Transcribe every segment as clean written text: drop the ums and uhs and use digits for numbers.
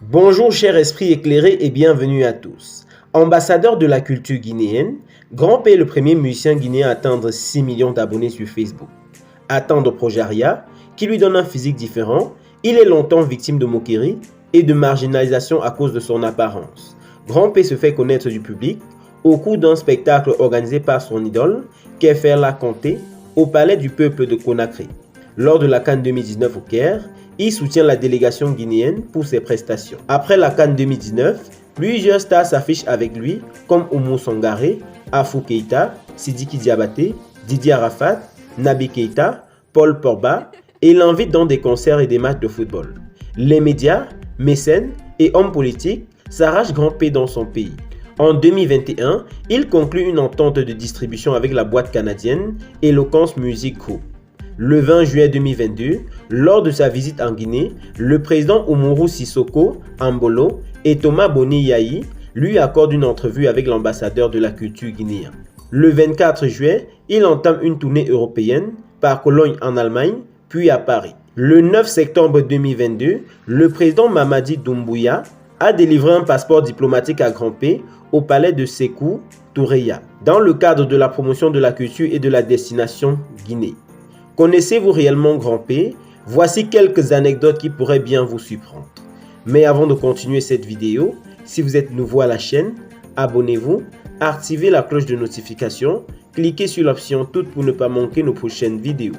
Bonjour chers esprits éclairés et bienvenue à tous. Ambassadeur de la culture guinéenne, Grand P est le premier musicien guinéen à atteindre 6 millions d'abonnés sur Facebook. Atteindre Projaria, qui lui donne un physique différent, il est longtemps victime de moqueries et de marginalisation à cause de son apparence. Grand P se fait connaître du public au cours d'un spectacle organisé par son idole, Keferla Kanté, au Palais du Peuple de Conakry. Lors de la CAN 2019 au Caire, il soutient la délégation guinéenne pour ses prestations. Après la CAN 2019, plusieurs stars s'affichent avec lui comme Oumou Sangaré, Afou Keïta, Sidiki Diabaté, Didier Arafat, Nabi Keïta, Paul Pogba et l'invite dans des concerts et des matchs de football. Les médias, mécènes et hommes politiques s'arrachent Grand P dans son pays. En 2021, il conclut une entente de distribution avec la boîte canadienne Eloquence Music Group. Le 20 juillet 2022, lors de sa visite en Guinée, le président Oumourou Sissoko Ambolo et Thomas Boni Yayi lui accordent une entrevue avec l'ambassadeur de la culture guinéen. Le 24 juillet, il entame une tournée européenne par Cologne en Allemagne, puis à Paris. Le 9 septembre 2022, le président Mamadi Doumbouya a délivré un passeport diplomatique à Grand P au palais de Sékou Toureya, dans le cadre de la promotion de la culture et de la destination Guinée. Connaissez-vous réellement Grand P? Voici quelques anecdotes qui pourraient bien vous surprendre. Mais avant de continuer cette vidéo, si vous êtes nouveau à la chaîne, abonnez-vous, activez la cloche de notification, cliquez sur l'option toutes pour ne pas manquer nos prochaines vidéos.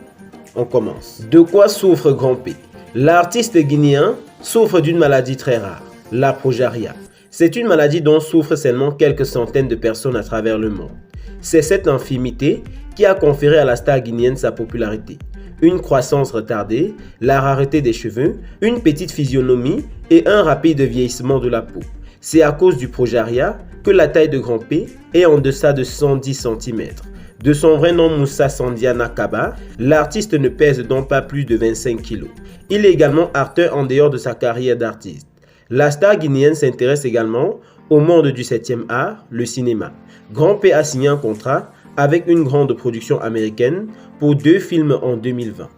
On commence. De quoi souffre Grand P? L'artiste guinéen souffre d'une maladie très rare, la projaria. C'est une maladie dont souffrent seulement quelques centaines de personnes à travers le monde. C'est cette infirmité qui a conféré à la star guinéenne sa popularité. Une croissance retardée, la rareté des cheveux, une petite physionomie et un rapide vieillissement de la peau. C'est à cause du projaria que la taille de Grand P est en deçà de 110 cm. De son vrai nom Moussa Sandiana Kaba, l'artiste ne pèse donc pas plus de 25 kg. Il est également acteur en dehors de sa carrière d'artiste. La star guinéenne s'intéresse également au monde du 7e art, le cinéma. Grand P a signé un contrat avec une grande production américaine pour 2 films en 2020.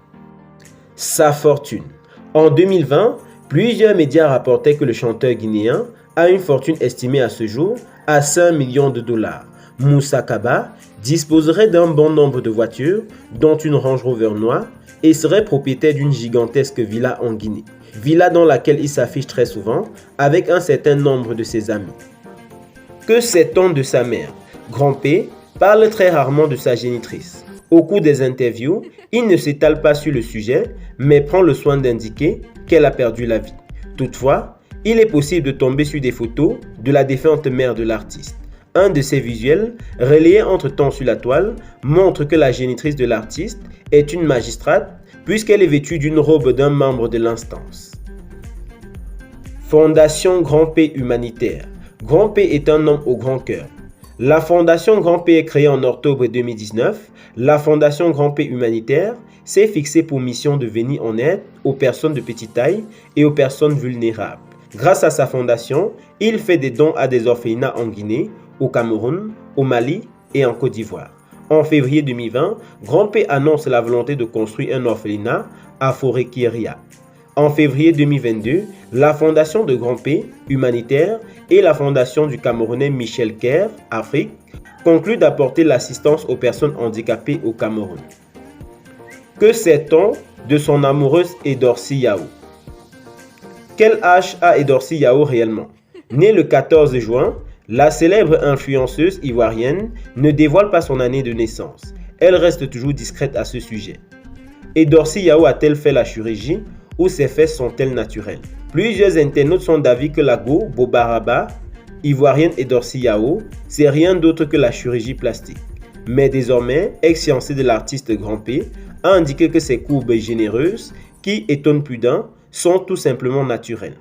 Sa fortune. En 2020, plusieurs médias rapportaient que le chanteur guinéen a une fortune estimée à ce jour à 5 millions de dollars. Moussa Kaba disposerait d'un bon nombre de voitures, dont une Range Rover noire, et serait propriétaire d'une gigantesque villa en Guinée. Villa dans laquelle il s'affiche très souvent avec un certain nombre de ses amis. Que sait-on de sa mère? Grand P parle très rarement de sa génitrice. Au cours des interviews, il ne s'étale pas sur le sujet, mais prend le soin d'indiquer qu'elle a perdu la vie. Toutefois, il est possible de tomber sur des photos de la défunte mère de l'artiste. Un de ces visuels, relayé entre-temps sur la toile, montre que la génitrice de l'artiste est une magistrate puisqu'elle est vêtue d'une robe d'un membre de l'instance. Fondation Grand P Humanitaire. Grand P est un homme au grand cœur. La Fondation Grand P est créée en octobre 2019. La Fondation Grand P Humanitaire s'est fixée pour mission de venir en aide aux personnes de petite taille et aux personnes vulnérables. Grâce à sa fondation, il fait des dons à des orphelinats en Guinée, au Cameroun, au Mali et en Côte d'Ivoire. En février 2020, Grand P annonce la volonté de construire un orphelinat à Forékieria. En février 2022, la fondation de Grand P Humanitaire et la fondation du Camerounais Michel Kerr, Afrique, concluent d'apporter l'assistance aux personnes handicapées au Cameroun. Que sait-on de son amoureuse Edorsi Yao? Quel âge a Edorsi Yao réellement? Née le 14 juin, la célèbre influenceuse ivoirienne ne dévoile pas son année de naissance. Elle reste toujours discrète à ce sujet. Edorsi Yao a-t-elle fait la chirurgie ou ses fesses sont-elles naturelles? Plusieurs internautes sont d'avis que la go Bobaraba, ivoirienne Edorsi Yao, c'est rien d'autre que la chirurgie plastique. Mais désormais, ex-fiancée de l'artiste Grand P, a indiqué que ses courbes généreuses, qui étonnent plus d'un, sont tout simplement naturelles.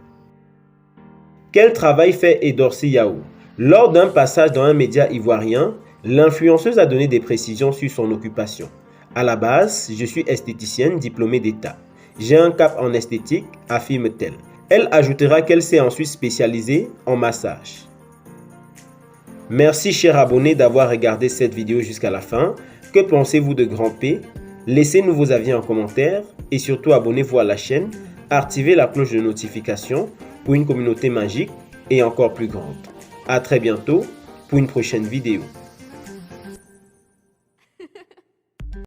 Quel travail fait Edorsi Yao? Lors d'un passage dans un média ivoirien, l'influenceuse a donné des précisions sur son occupation. À la base, je suis esthéticienne diplômée d'État. J'ai un cap en esthétique, affirme-t-elle. Elle ajoutera qu'elle s'est ensuite spécialisée en massage. Merci chers abonnés d'avoir regardé cette vidéo jusqu'à la fin. Que pensez-vous de Grand P? Laissez-nous vos avis en commentaire et surtout abonnez-vous à la chaîne, activez la cloche de notification pour une communauté magique et encore plus grande. À très bientôt pour une prochaine vidéo.